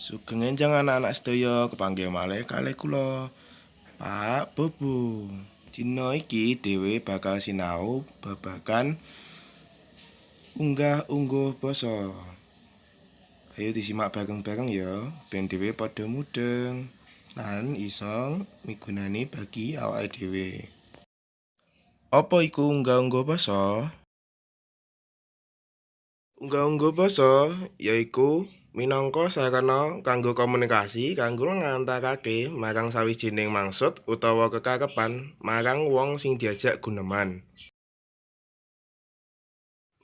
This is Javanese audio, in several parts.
Sugeng enjang anak-anak sedaya kepanggih malih kalih kula Pak Bobo. Dina iki dhewe bakal sinau babagan unggah-ungguh basa. Ayo disimak bareng-bareng ya, ben dhewe padha mudeng lan iso migunani bagi awake dhewe. Apa iku unggah-ungguh basa? Unggah-ungguh basa yaiku minangka sarana kanggo komunikasi kanggo ngantarake marang sawijining maksud utawa kekarepan marang wong sing diajak guneman.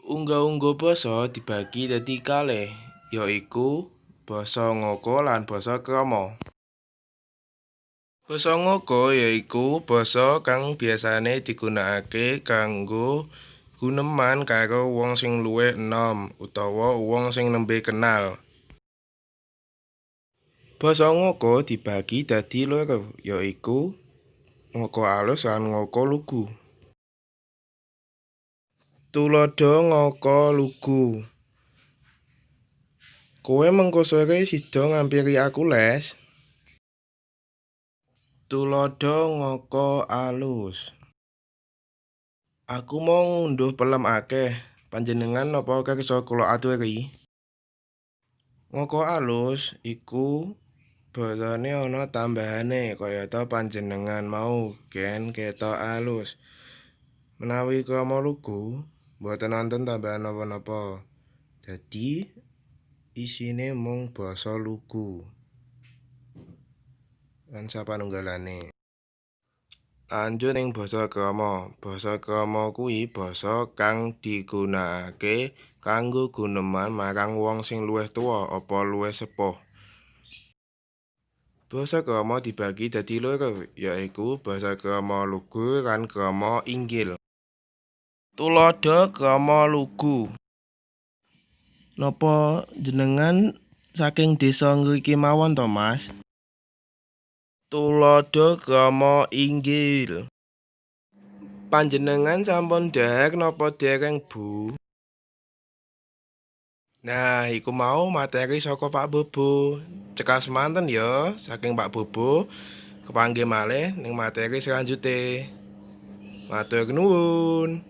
Unggah-ungguh basa dibagi dadi kalih, yaiku basa ngoko lan basa krama. Basa ngoko yaiku basa kang biasane digunakake kanggo guneman karo wong sing luwih enom utawa wong sing nembe kenal. Basa ngoko dibagi dadi loro, yaiku ngoko alus lan ngoko lugu. Tuladha ngoko lugu. Kowe mengko sore sida ngampiri aku les? Tuladha ngoko alus. Aku mau ngunduh pelem akeh. Panjenengan napa kersa kula aturi? Ngoko alus iku basane ana tambahane kayata panjenengan mau gen ketok alus. Menawi krama lugu mboten wonten tambahan napa-napa. Dadi isine mung basa lugu lan sapanunggalane. Lanjut ing basa krama. Basa krama kuwi basa kang digunakake kanggo guneman marang wong sing luwih tuwa apa luwih sepuh. Basa krama dibagi dadi loro, yaiku basa krama lugu lan krama inggil. Tuladha krama lugu. Napa jenengan saking desa ngriki mawon to, Mas? Tuladha krama inggil. Panjenengan sampun dhahar napa dereng, Bu? Nah, iku mau materi saka Pak Bobo. Cekal semanten ya saking Pak Bobo. Kepanggih malih ning materi selanjutnya. Matur nuwun.